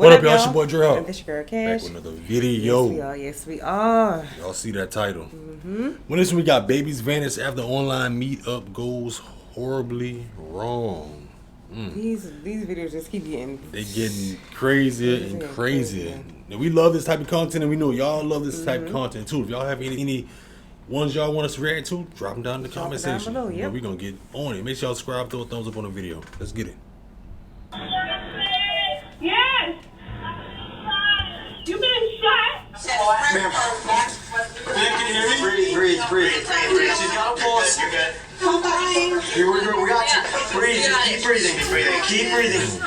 What up, y'all? It's your boy Dre. And this your girl Cash. Back with another video. Yes, we are. Y'all see that title. When this one, we got babies vanish after online meetup goes horribly wrong. These videos just keep getting... They getting crazier and crazier. And we love this type of content, and we know y'all love this type of content too. If y'all have any ones y'all want us to react to, drop them down in the comment section. Below, you know, we're going to get on it. Make sure y'all subscribe, throw a thumbs up on the video. Let's get it. Yes! You been shot? Ma'am, can you hear me? Breathe. She's got a pulse. You're good. Here we got you. Breathe. Keep breathing.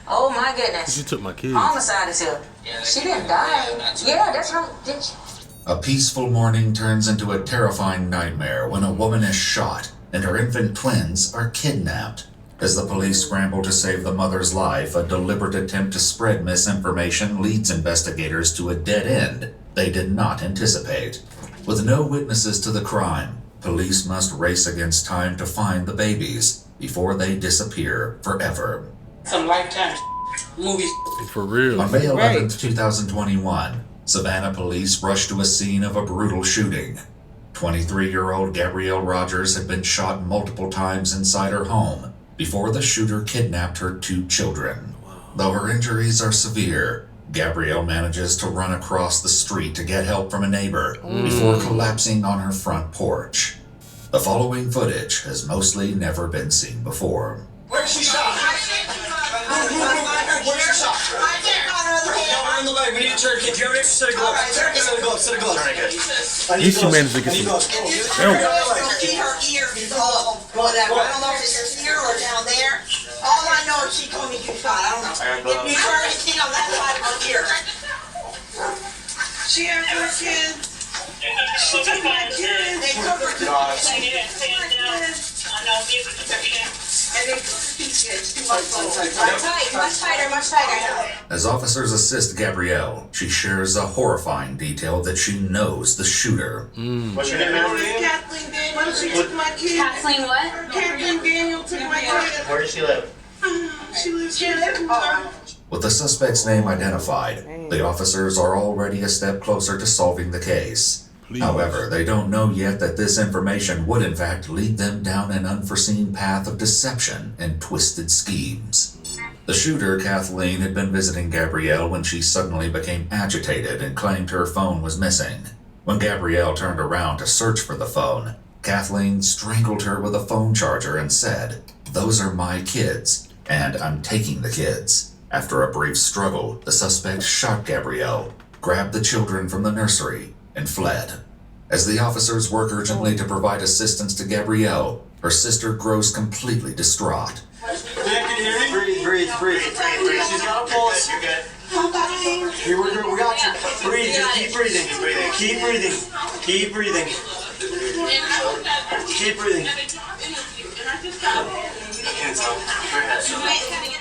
Oh my goodness. She took my kids. Homicide is here. She didn't die. Yeah, that's her. Did she? A peaceful morning turns into a terrifying nightmare when a woman is shot and her infant twins are kidnapped. As the police scramble to save the mother's life, a deliberate attempt to spread misinformation leads investigators to a dead end they did not anticipate. With no witnesses to the crime, police must race against time to find the babies before they disappear forever. Some Lifetime movies. For real. On May 11th, 2021, Savannah police rushed to a scene of a brutal shooting. 23-year-old Gabrielle Rogers had been shot multiple times inside her home before the shooter kidnapped her 2 children. Though her injuries are severe, Gabrielle manages to run across the street to get help from a neighbor before collapsing on her front porch. The following footage has mostly never been seen before. Where's she shot? Where's she shot? No, in the leg. We need to turn. Do you have an extra set of gloves? Set of gloves. At least she managed to get some help. See her ear, whatever. I don't know if it's her ear or down there. All I know is she told me you shot. I don't know. If you turn anything on that side of her ear. She had her kids. She took my kids. They took her kids. And they took her kids. Too much tighter. As officers assist Gabrielle, she shares a horrifying detail that she knows the shooter. What's your name, ma'am? Kathleen Daniel. She took my kids. Kathleen what? Kathleen Daniel took my kids. Where does she live? She lives here. With the suspect's name identified, the officers are already a step closer to solving the case. However, they don't know yet that this information would in fact lead them down an unforeseen path of deception and twisted schemes. The shooter, Kathleen, had been visiting Gabrielle when she suddenly became agitated and claimed her phone was missing. When Gabrielle turned around to search for the phone, Kathleen strangled her with a phone charger and said, "Those are my kids, and I'm taking the kids." After a brief struggle, the suspect shot Gabrielle, grabbed the children from the nursery, and fled. As the officers work urgently to provide assistance to Gabrielle, her sister grows completely distraught. Ma'am, can you hear me? Breathe. She's got a pulse. You're good. Here we got you. Breathe. Just keep breathing. Keep breathing.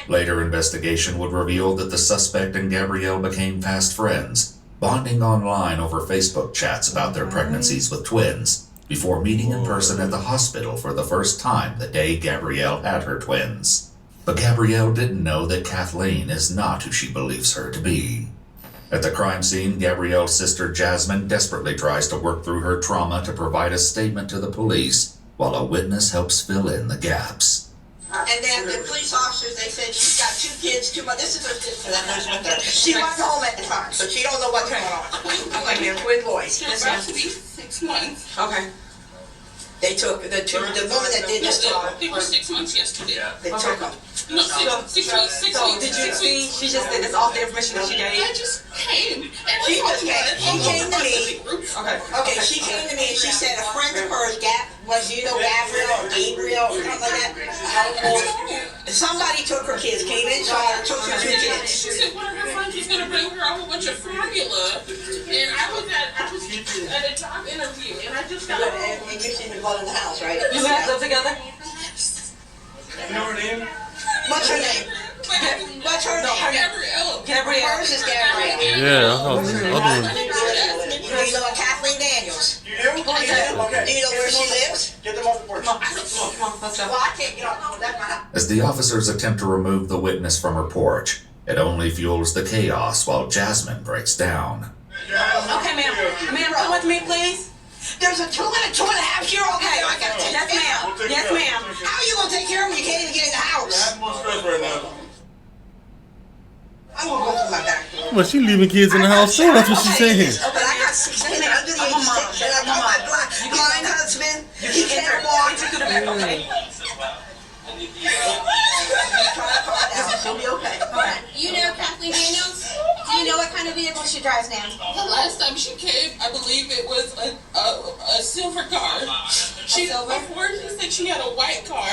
Later investigation would reveal that the suspect and Gabrielle became fast friends, bonding online over Facebook chats about their pregnancies with twins, before meeting in person at the hospital for the first time the day Gabrielle had her twins. But Gabrielle didn't know that Kathleen is not who she believes her to be. At the crime scene, Gabrielle's sister Jasmine desperately tries to work through her trauma to provide a statement to the police, while a witness helps fill in the gaps. And then the police officers, they said she's got 2 kids, this is her sister that lives with her. She wasn't home at the time, so she don't know what's going on. Like they're twin boys. It's about to be 6 months. Okay. They took the woman that did this to her. They were 6 months yesterday. They took them. No, 6 weeks. So did you see, she just did this off the information that she gave? I just came. She just came. She came to me. Okay, She came to me and she said a friend of hers, Gabriel or Gabriel or something like that. Somebody took her kids, came in, saw her, took her 2 kids. She said one of her friends was going to bring her a whole bunch of formula. And I was at a job interview, and I just got home. And you seen the blood in the house, right? you guys live together? You know her name? What's her name? What's her name? Gabrielle. Hers is Gabrielle. Yeah, I thought the other one. Do you know a Kathleen Daniels? You do? Okay. Do you know where she lives? Get them off the porch. Come on, let's go. Well, I can't get on. That's my house. As the officers attempt to remove the witness from her porch, It only fuels the chaos while Jasmine breaks down. Okay, ma'am. Ma'am, come with me, please. There's a 2 and a 2.5-year-old. Okay, I got to yes, ma'am. Yes, ma'am. How are you gonna take care of him when you can't even get in the house? I'm more stressed right now. I'm gonna go through my back door. Well, she leaving kids in the house too. That's what she's saying. But I got 16 under the age of 6, and I got my blind husband. He can't walk. Okay. She'll be okay. You know Kathleen Daniels? Do you know what kind of vehicle she drives now? The last time she came, I believe it was a silver car. Before she said she had a white car.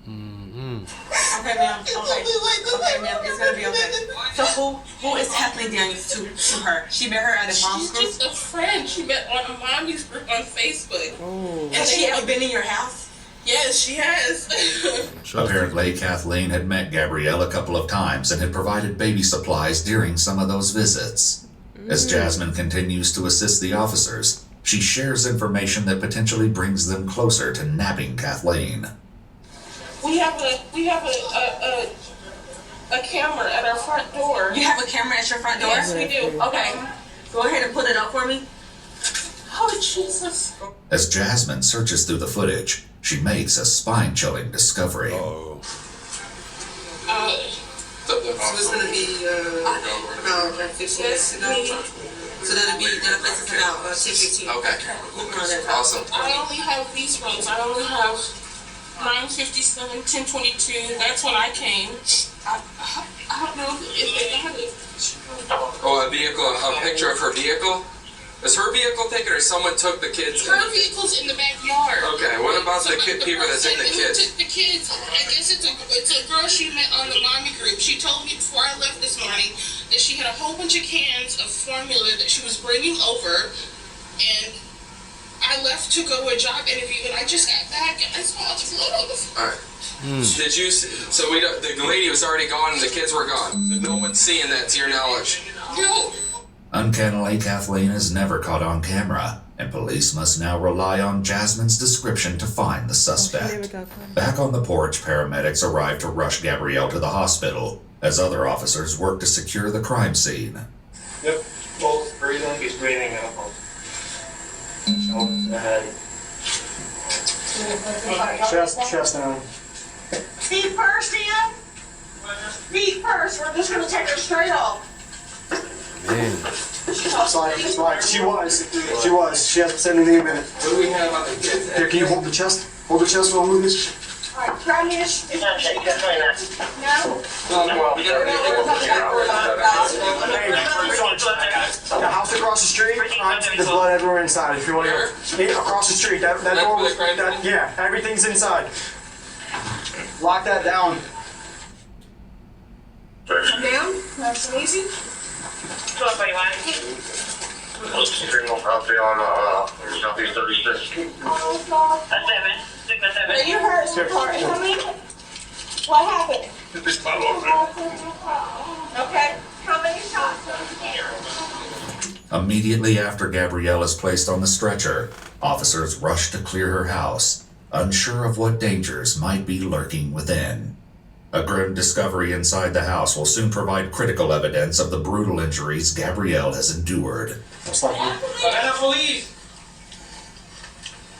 Okay, ma'am. Okay, ma'am. It's gonna be okay. So who is Kathleen Daniels to her? She met her at a mom's She's group. just a friend. She met on a mommy's group on Facebook. Has she ever been in your house? Yes, she has. Apparently, Kathleen had met Gabrielle a couple of times and had provided baby supplies during some of those visits. As Jasmine continues to assist the officers, she shares information that potentially brings them closer to nabbing Kathleen. We have a camera at our front door. You have a camera at your front door? Yes, we do. Okay. Go ahead and put it up for me. Oh, Jesus. As Jasmine searches through the footage, she makes a spine-chilling discovery. So it's gonna be about 15 minutes ago. So that'll place us about 10:15. Okay. Awesome. I only have these ones. I only have 9:57, 10:22. That's when I came. I don't know if they had it. Oh, a picture of her vehicle? Is her vehicle taken or someone took the kids? Her vehicle's in the backyard. Okay, what about the people that took the kids? Who took the kids? I guess it's a girl she met on the mommy group. She told me before I left this morning that she had a whole bunch of cans of formula that she was bringing over, and I left to go to a job interview, and I just got back and I saw the photos. All right. Did you? So the lady was already gone and the kids were gone. So no one's seeing that, to your knowledge. No. Uncannily, Kathleen is never caught on camera, and police must now rely on Jasmine's description to find the suspect. Back on the porch, paramedics arrive to rush Gabrielle to the hospital, as other officers work to secure the crime scene. Yep. Pulse, breathing. He's breathing now. Shoulder, the head. Chest down. Feet first, Ian. Feet first. We're just gonna take her straight off. Slide. She was. She hasn't said anything in a minute. What do we have on the kids? Here, can you hold the chest? Hold the chest while I move this. All right, try me. No. The house across the street, there's blood everywhere inside. If you want to go across the street, that door was, yeah, everything's inside. Lock that down. Down. Nice and easy. Single property on Southeast 36. Are you hurt, sweetheart? What happened? Okay. How many shots? Immediately after Gabrielle is placed on the stretcher, officers rush to clear her house, unsure of what dangers might be lurking within. A grim discovery inside the house will soon provide critical evidence of the brutal injuries Gabrielle has endured. Police!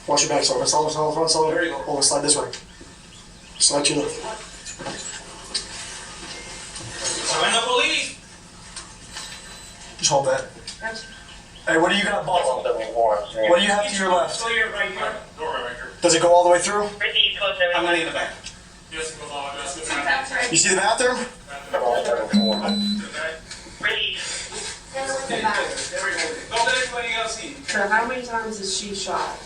Watch your back, so there you go. Oh, slide this way. Slide to the left. Police! Just hold that. Hey, what do you got, boss? What do you have to your left? Right here. Does it go all the way through? I'm gonna in the back. You see the bathroom? So how many times is she shot?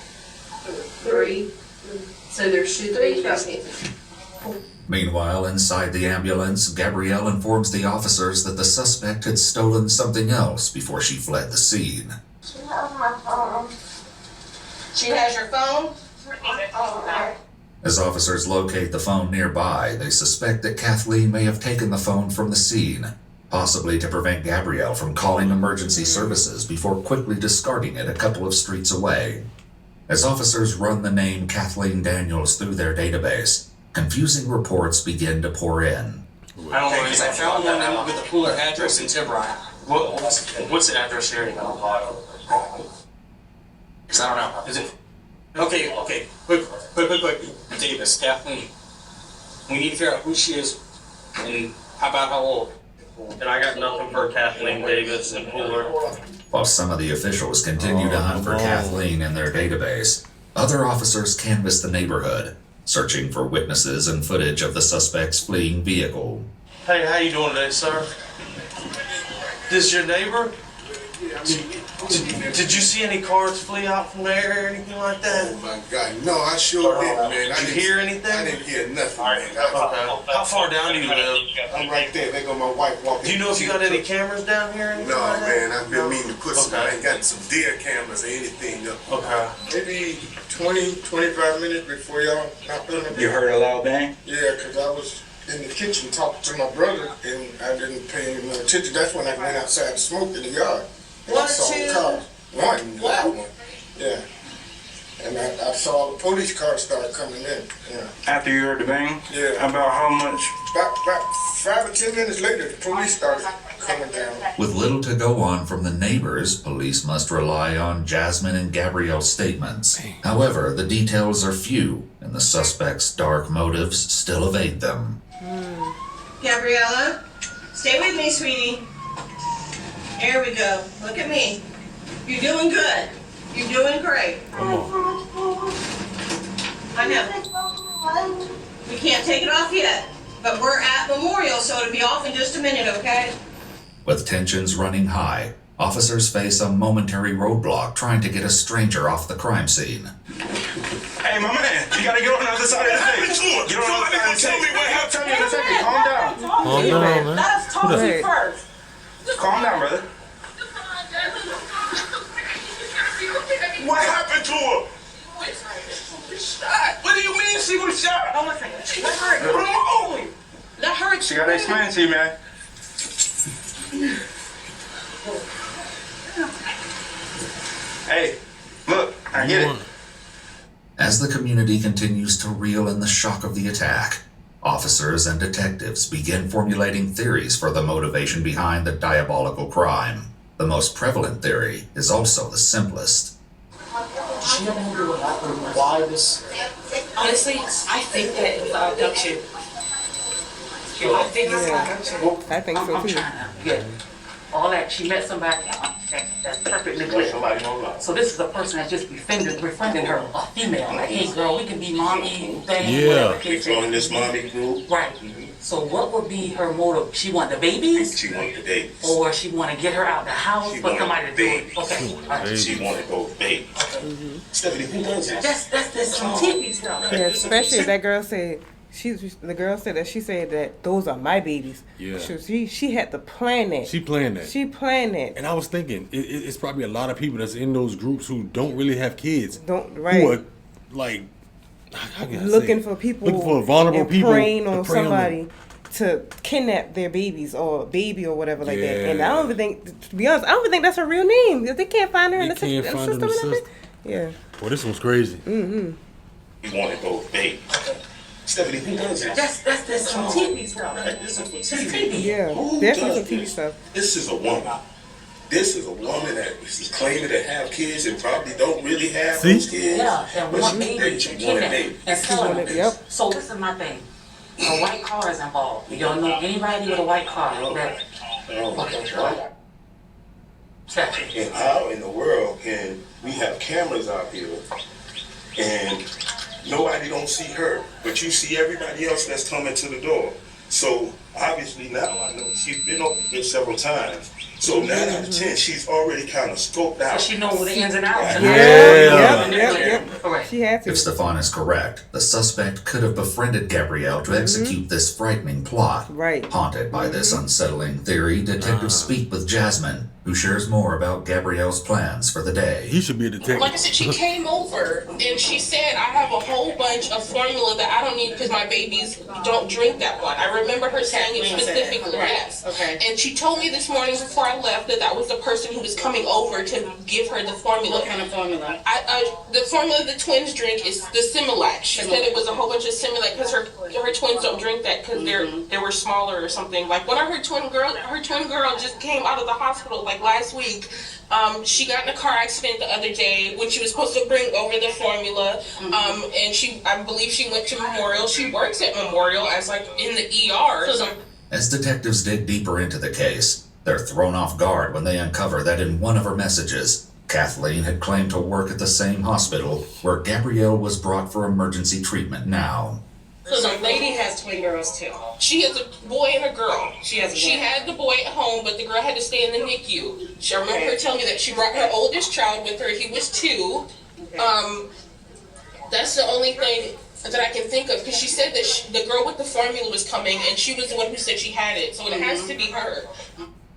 3. So there should be 3. Meanwhile, inside the ambulance, Gabrielle informs the officers that the suspect had stolen something else before she fled the scene. She has your phone? As officers locate the phone nearby, they suspect that Kathleen may have taken the phone from the scene, possibly to prevent Gabrielle from calling emergency services before quickly discarding it a couple of streets away. As officers run the name Kathleen Daniels through their database, confusing reports begin to pour in. I don't know, because I found one with a cooler address in Tiburon. What's the address here? Because I don't know. Is it? Okay. Quick. Davis, Kathleen. We need to figure out who she is and how about how old. And I got nothing for Kathleen Davis and Fuller. While some of the officials continue to hunt for Kathleen in their database, other officers canvass the neighborhood, searching for witnesses and footage of the suspect's fleeing vehicle. Hey, how you doing today, sir? This your neighbor? Did you see any cars flee out from there or anything like that? Oh my God, no, I sure didn't, man. Did you hear anything? I didn't hear nothing, man. Okay. How far down do you live? I'm right there. There go my wife walking. Do you know if you got any cameras down here? No, man. I've been meaning to put some. I ain't got some deer cameras or anything. Okay. Maybe 20, 25 minutes before y'all knocked on the door. You heard a loud bang? Yeah, because I was in the kitchen talking to my brother, and I didn't pay him no attention. That's when I went outside and smoked in the yard. And I saw a car. One loud one. Yeah. And I saw the police car start coming in. Yeah. After you heard the bang? Yeah. About how much? About 5 or 10 minutes later, the police started coming down. With little to go on from the neighbors, police must rely on Jasmine and Gabrielle's statements. However, the details are few, and the suspect's dark motives still evade them. Gabriella, stay with me, sweetie. Here we go. Look at me. You're doing good. You're doing great. I know. We can't take it off yet, but we're at Memorial, so it'll be off in just a minute, okay? With tensions running high, officers face a momentary roadblock trying to get a stranger off the crime scene. Hey, my man, you gotta get on the other side of the tape. Get on the other side of the tape. Tell me what happened. Tell me in a second. Calm down. Calm down, man. Let us talk to you first. Calm down, brother. What happened to her? What do you mean she was shot? Hold on a second. Let her. Let her. She gotta explain to you, man. Hey, look, I get it. As the community continues to reel in the shock of the attack, officers and detectives begin formulating theories for the motivation behind the diabolical crime. The most prevalent theory is also the simplest. She had no idea what happened. Why this? Honestly, I think that it's an abduction. I think it's an abduction. I think so I'm too. trying to get all that. She met somebody that's perfectly clear. So this is a person that's just befriending her, a female. Like, hey girl, we can be mommy, thing, Yeah. whatever kids say. Join this mommy group. Right. So what would be her motive? She want the babies? She wanted the babies. Or she want to get her out the house She for wanted somebody to do it? babies. Okay. All right. She wanted those babies. Stephanie, who does this? That's some TV stuff. Yeah, especially that girl said the girl said that she said that those are my babies. Yeah. So she had to plan that. She planned that. She planned that. And I was thinking, it's probably a lot of people that's in those groups who don't really have kids. Right. Who are like, how can I Looking say? for people, Looking for vulnerable and people, preying to on prey on somebody to kidnap their babies or baby or whatever like that. And Yeah. I don't even think, to be honest, I don't even think that's her real name. If they can't find her in the They can't system. find her in the and system. everything. Yeah. Well, this one's crazy. She wanted those babies. Stephanie, who does this? That's some TV stuff. This is It's TV. Yeah. Who Definitely does some TV this? stuff. This is a woman. This is a woman that is claiming to have kids and probably don't really have See? those kids. Yeah, and But want she babies she and wanted kidnap babies. and selling them. Yep. So this is my thing. A white car is involved. You don't know anybody with a white car. That, okay. Check it. And how in the world can we have cameras out here and nobody don't see her, but you see everybody else that's coming to the door? So obviously now I know she's been over here several times. So 9 out of 10, she's already kind of scoped So out. she knows the ins and outs. Yeah. Yep. Correct. She had to. If Stefan is correct, the suspect could have befriended Gabrielle to execute this frightening plot. Right. Haunted by this unsettling theory, detectives speak with Jasmine, who shares more about Gabrielle's plans for the day. He should be a detective. Like I said, she came over and she said, I have a whole bunch of formula that I don't need because my babies don't drink that one. I remember her saying saying it specifically, yes. Okay. And she told me this morning before I left that was the person who was coming over to give her the formula. What kind of formula? The formula the twins drink is the Similac. She said it was a whole bunch of Similac because her twins don't drink that because they were smaller or something. Like one of her twin girl just came out of the hospital like last week. She got in a car accident the other day when she was supposed to bring over the formula. And I believe she went to Memorial. She works at Memorial as like in the ER. As detectives dig deeper into the case, they're thrown off guard when they uncover that in one of her messages, Kathleen had claimed to work at the same hospital where Gabrielle was brought for emergency treatment now. So the lady has twin girls too. She has a boy and a girl. She had the boy at home, but the girl had to stay in the NICU. I remember her telling me that she brought her oldest child with her. He was 2. That's the only thing that I can think of, because she said that the girl with the formula was coming, and she was the one who said she had it, so it has to be her.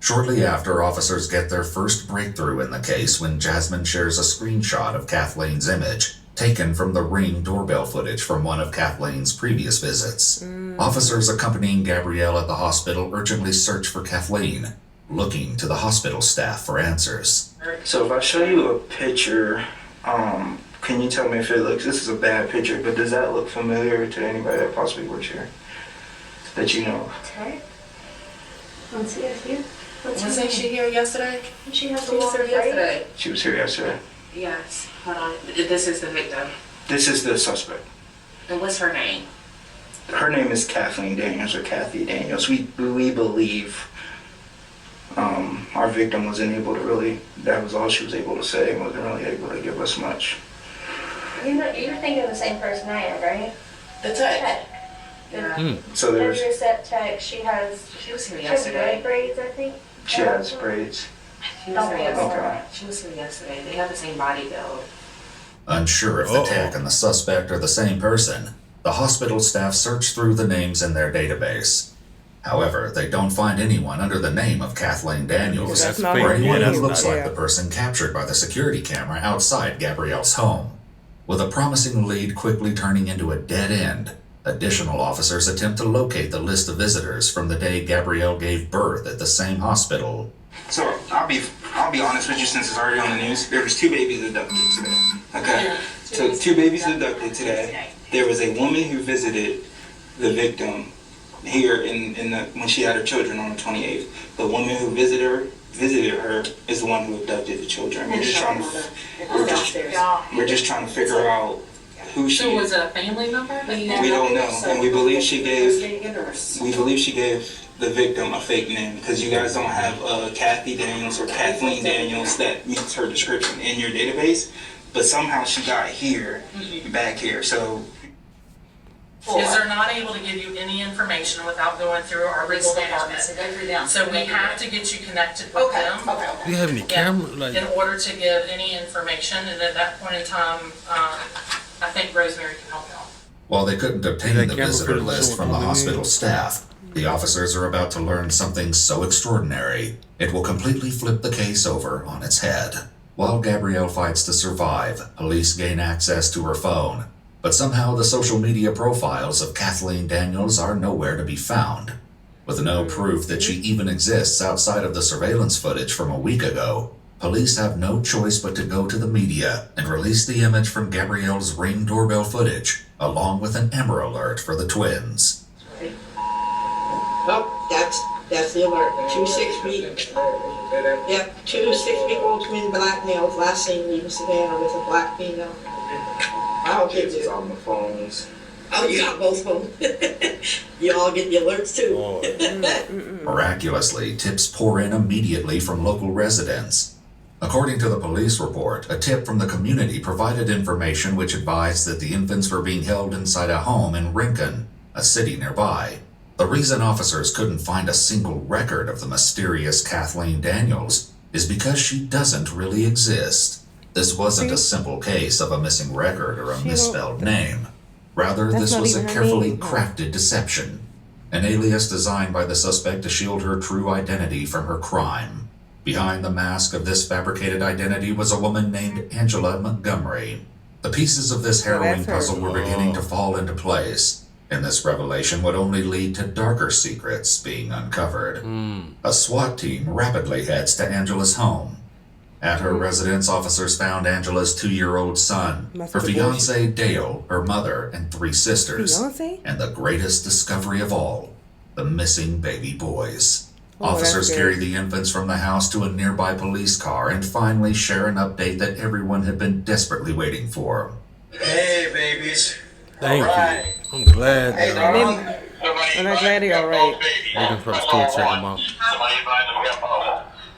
Shortly after, officers get their first breakthrough in the case when Jasmine shares a screenshot of Kathleen's image, taken from the Ring doorbell footage from one of Kathleen's previous visits. Officers accompanying Gabrielle at the hospital urgently search for Kathleen, looking to the hospital staff for answers. So if I show you a picture, can you tell me if it looks, this is a bad picture, but does that look familiar to anybody that possibly works here? That you know? Okay. Let's see if you. Wasn't she here yesterday? She has a long yesterday. She was here yesterday. Yes, hold on. This is the victim. This is the suspect. And what's her name? Her name is Kathleen Daniels, or Kathy Daniels. We believe our victim wasn't able to really, that was all she was able to say, and wasn't really able to give us much. You're thinking of the same person I am, right? The tech. Yeah. So there's, There's your set tech. She was here has yesterday. braids, I think. she has braids. She was here yesterday. Okay. She was here yesterday. They have the same body build. Unsure if the tech and the suspect are the same person, the hospital staff search through the names in their database. However, they don't find anyone under the name of Kathleen Daniels, That's or fake. anyone Yeah, who looks that's like not- the person captured by the security camera outside Gabrielle's home. With a promising lead quickly turning into a dead end, additional officers attempt to locate the list of visitors from the day Gabrielle gave birth at the same hospital. So I'll be honest with you, since it's already on the news. There was 2 babies abducted today. Okay, so 2 babies abducted today. There was a woman who visited the victim here when she had her children on the 28th. The woman who visited her is the one who abducted the children. We're just trying to figure out who she So was is. it a family member? We don't know, and we believe she gave the victim a fake name, because you guys don't have Kathy Daniels or Kathleen Daniels that meets her description in your database, but somehow she got here, back here. So Is they're not able to give you any information without going through our legal department. So we have to get you connected with them. Do you have any camera? Like, In order to give any information, and at that point in time, I think Rosemary can help you out. While they couldn't obtain That the camera visitor footage list showing from the all the hospital names. staff, the officers are about to learn something so extraordinary, it will completely flip the case over on its head. While Gabrielle fights to survive, police gain access to her phone, but somehow the social media profiles of Kathleen Daniels are nowhere to be found. With no proof that she even exists outside of the surveillance footage from a week ago, police have no choice but to go to the media and release the image from Gabrielle's Ring doorbell footage, along with an Amber Alert for the twins. Oh, that's the alert. 2 6-week. Yep, 2 6-week-old twin black males last seen leaving Savannah with a black female. I'll get you on the phones. Oh, you got both of them. You all get the alerts too. Miraculously, tips pour in immediately from local residents. According to the police report, a tip from the community provided information which advised that the infants were being held inside a home in Rincon, a city nearby. The reason officers couldn't find a single record of the mysterious Kathleen Daniels is because she doesn't really exist. This wasn't a simple case of a missing record or a misspelled name. Rather, That's this not was a even her carefully name. crafted deception. An alias designed by the suspect to shield her true identity from her crime. Behind the mask of this fabricated identity was a woman named Angela Montgomery. The pieces of this harrowing that's her. puzzle were beginning to fall into place. And this revelation would only lead to darker secrets being uncovered. A SWAT team rapidly heads to Angela's home. At her residence, officers found Angela's 2-year-old son, her fiance Dale, her mother, and 3 sisters. Fiance? And the greatest discovery of all, the missing baby boys. Oh, Officers carry the infants from the house to a nearby police car and finally share an update that everyone had been desperately waiting for. Hey, babies. Thank you. I'm glad Hey, that And I'm glad they're alright. they can from school check them out.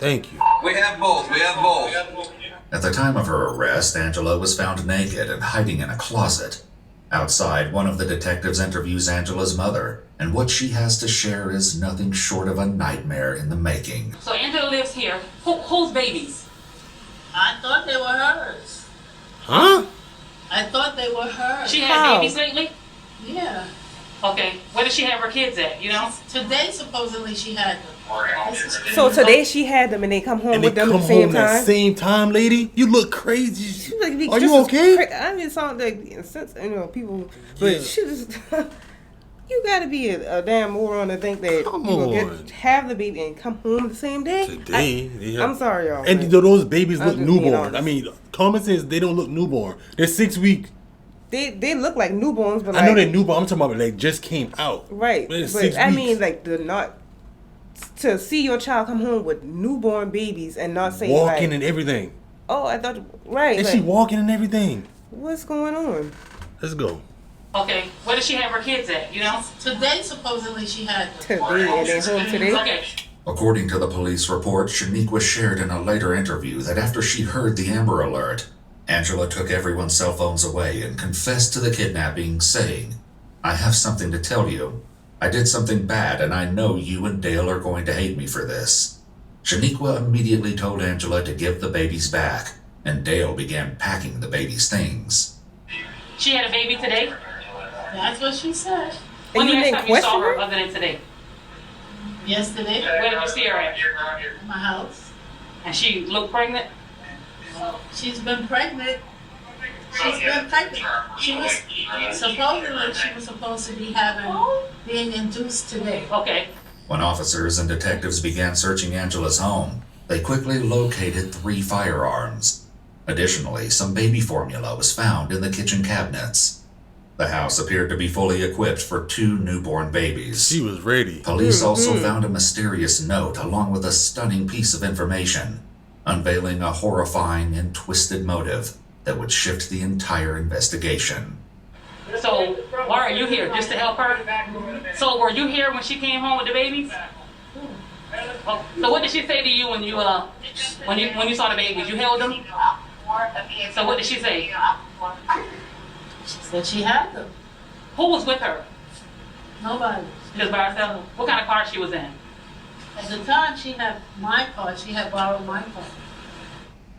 Thank you. We have both. We have both. At the time of her arrest, Angela was found naked and hiding in a closet. Outside, one of the detectives interviews Angela's mother, and what she has to share is nothing short of a nightmare in the making. So Angela lives here. Whose babies? I thought they were hers. Huh? I thought they were hers. She had babies lately? Yeah. Okay. Where does she have her kids at, you know? Today, supposedly, she had them. So today she had them and they come home And with they them come at the same home at the time? same time, lady? You look crazy. Like, Are just you as okay? I mean, it sounds like, since, people, but Yeah. she just, you gotta be a damn moron to think that Come you will on. have the baby and come home the same day. Today, I'm sorry, y'all. And but those babies I'm look just being newborn. honest. I mean, common sense, they don't look newborn. They're 6 weeks. They look like newborns, but I know like, they're newborn. I'm talking about they just came out. right. They're But 6 I weeks. mean, like to see your child come home with newborn babies and not say walking like, and everything. oh, I thought right. And like, she walking and everything. what's going on? Let's go. Okay. Where does she have her kids at, you know? Today, supposedly, she had them. Today and then home today. Okay. According to the police report, Shaniqua shared in a later interview that after she heard the Amber Alert, Angela took everyone's cell phones away and confessed to the kidnapping, saying, "I have something to tell you. I did something bad and I know you and Dale are going to hate me for this." Shaniqua immediately told Angela to give the babies back, and Dale began packing the baby's things. She had a baby today? That's what she said. When you the didn't last time you saw question her her? other than today? Yesterday, Where did you see her at? at my house. And she looked pregnant? She's been pregnant. She's been pregnant. She was supposedly she was supposed to be being induced today. Okay. When officers and detectives began searching Angela's home, they quickly located 3 firearms. Additionally, some baby formula was found in the kitchen cabinets. The house appeared to be fully equipped for 2 newborn babies. She was ready. Police also found a mysterious note along with a stunning piece of information, unveiling a horrifying and twisted motive that would shift the entire investigation. So, why are you here? Just to help her? So, were you here when she came home with the babies? Oh, so what did she say to you when you saw the babies? You held them? So what did she say? She said she had them. Who was with her? Nobody. Just by herself? What kind of car she was in? At the time, she had my car. She had borrowed my car.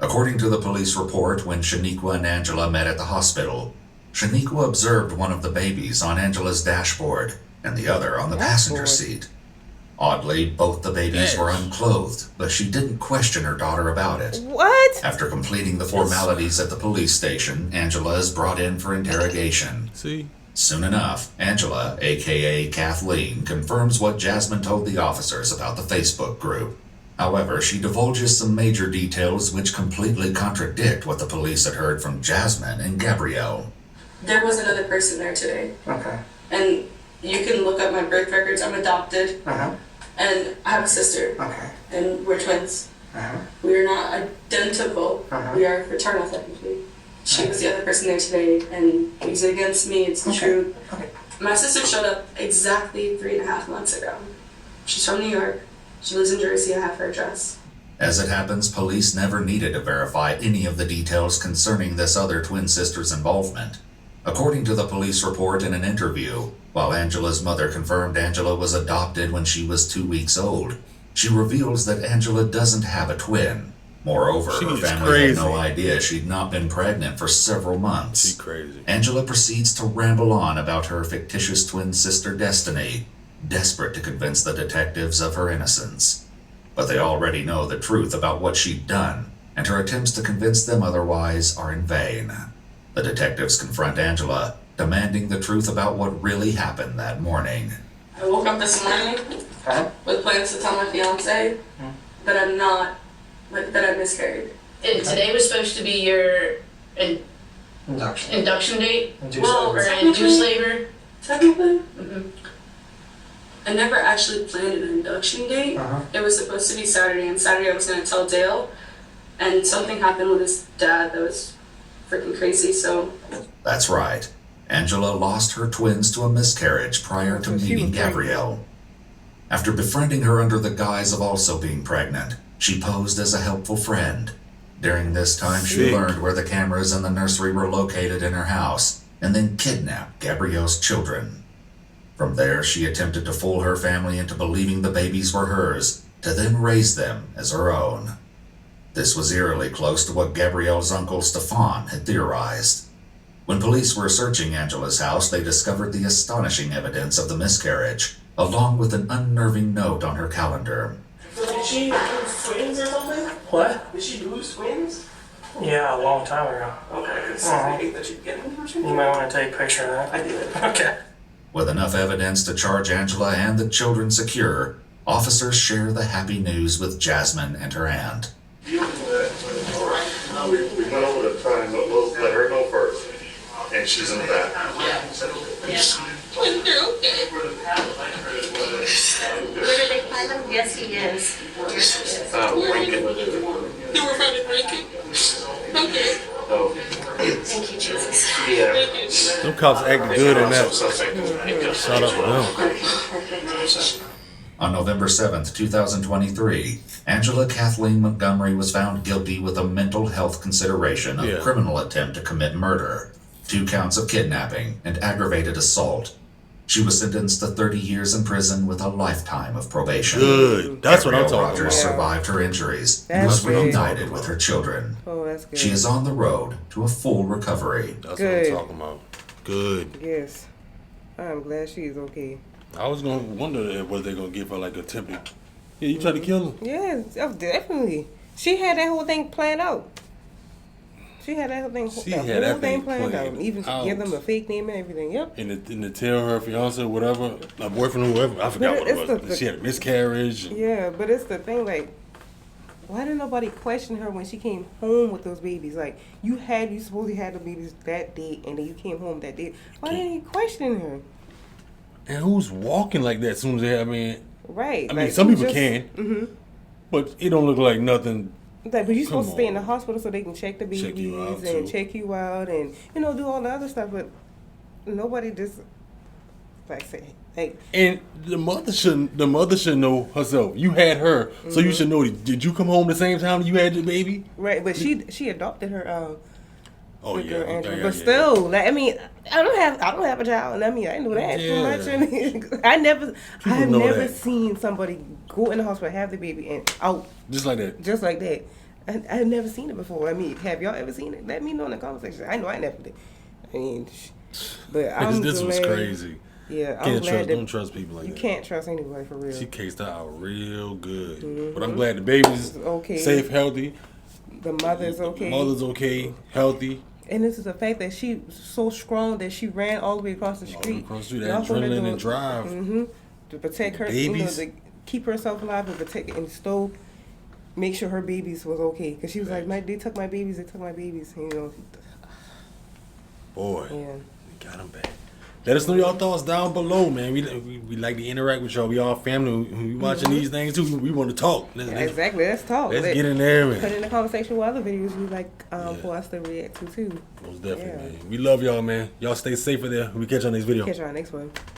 According to the police report, when Shaniqua and Angela met at the hospital, Shaniqua observed one of the babies on Angela's dashboard and the other on the passenger seat. Oddly, both the babies were unclothed, but she didn't question her daughter about it. What? After completing the formalities at the police station, Angela is brought in for interrogation. See? Soon enough, Angela, aka Kathleen, confirms what Jasmine told the officers about the Facebook group. However, she divulges some major details which completely contradict what the police had heard from Jasmine and Gabrielle. There was another person there today. Okay. And you can look up my birth records. I'm adopted. Uh-huh. And I have a sister. Okay. And we're twins. Uh-huh. We are not identical. Uh-huh. We are fraternal, technically. She was the other person there today, and use it against me. It's the truth. Okay. My sister showed up exactly 3.5 months ago. She's from New York. She lives in Jersey. I have her address. As it happens, police never needed to verify any of the details concerning this other twin sister's involvement. According to the police report in an interview, while Angela's mother confirmed Angela was adopted when she was 2 weeks old, she reveals that Angela doesn't have a twin. Moreover, her family had no idea she'd not been pregnant for several months. She's crazy. Angela proceeds to ramble on about her fictitious twin sister Destiny, desperate to convince the detectives of her innocence. But they already know the truth about what she'd done, and her attempts to convince them otherwise are in vain. The detectives confront Angela, demanding the truth about what really happened that morning. I woke up this morning with plans to tell my fiance that I'm not, that I miscarried. And today was supposed to be your induction date? Or induced labor? Technically. I never actually planned an induction date. It was supposed to be Saturday, and Saturday I was going to tell Dale, and something happened with his dad that was freaking crazy, so... That's right. Angela lost her twins to a miscarriage prior to meeting Gabrielle. After befriending her under the guise of also being pregnant, she posed as a helpful friend. During this time, she learned where the cameras in the nursery were located in her house, and then kidnapped Gabrielle's children. From there, she attempted to fool her family into believing the babies were hers, to then raise them as her own. This was eerily close to what Gabrielle's uncle Stefan had theorized. When police were searching Angela's house, they discovered the astonishing evidence of the miscarriage, along with an unnerving note on her calendar. Did she lose twins or something? What? Did she lose twins? Yeah, a long time ago. Okay, because I hate that you get them or something. You might want to take a picture of that. I did. Okay. With enough evidence to charge Angela and the children secure, officers share the happy news with Jasmine and her aunt. We went over to try and let her go first, and she's in the back. When they're okay. Where did they find him? Yes, he is. They were probably drinking. Okay. Thank you, Jesus. Yeah. Them cops acting good in that. Shout out to them. On November 7th, 2023, Angela Kathleen Montgomery was found guilty with a mental health consideration of criminal attempt to commit murder, 2 counts of kidnapping, and aggravated assault. She was sentenced to 30 years in prison with a lifetime of probation. Good. That's what I'm Gabrielle talking Rogers about. survived her injuries and was reunited with her children. Oh, that's good. She is on the road to a full recovery. That's Good. what I'm talking about. Good. Yes. I'm glad she's okay. I was gonna wonder if was they gonna give her like a attempted. Yeah, you tried to kill him. Yeah, definitely. She had that whole thing planned out. She had that whole thing. Planned out. Even give them a fake name and everything. Yep. And to tell her fiance, whatever, her boyfriend, whoever, I forgot what it was. She had a miscarriage. Yeah, but it's the thing, like, why didn't nobody question her when she came home with those babies? Like, you supposedly had the babies that day, and then you came home that day. Why didn't you question her? And who's walking like that as soon as they have, Right. I mean, like, some people just, can, but it don't look like nothing. Like, but you're supposed to stay in the hospital so they can check the babies and check you out and, do all the other stuff. But nobody just, And the mother should know herself. You had her, so you should know. Did you come home the same time you had your baby? Right, but she adopted her. But still, like, I mean, I don't have a child, and I mean, I know that too much. I have never seen somebody go in the hospital, have the baby, and out just like that. I've never seen it before. I mean, have y'all ever seen it? Let me know in the comment section. I know I never did. I mean, but this was crazy. Yeah, I'm glad don't trust people like that. You can't trust anybody for real. She cased her out real good, but I'm glad the baby's okay, safe, healthy. The mother's okay. Mother's okay, healthy. And this is the fact that she's so strong that she ran all the way across the street. That adrenaline and drive. To protect her, to keep herself alive, and protect and still make sure her babies was okay. Because she was like, they took my babies, Boy, we got them back. Let us know your thoughts down below, man. We like to interact with y'all. We all family. When we watching these things too, we want to talk. Exactly, let's talk. Let's get in there, man. Put in the conversation with other videos we like for us to react to too. Most definitely, man. We love y'all, man. Y'all stay safe there. We catch you on next video. Catch you on next one.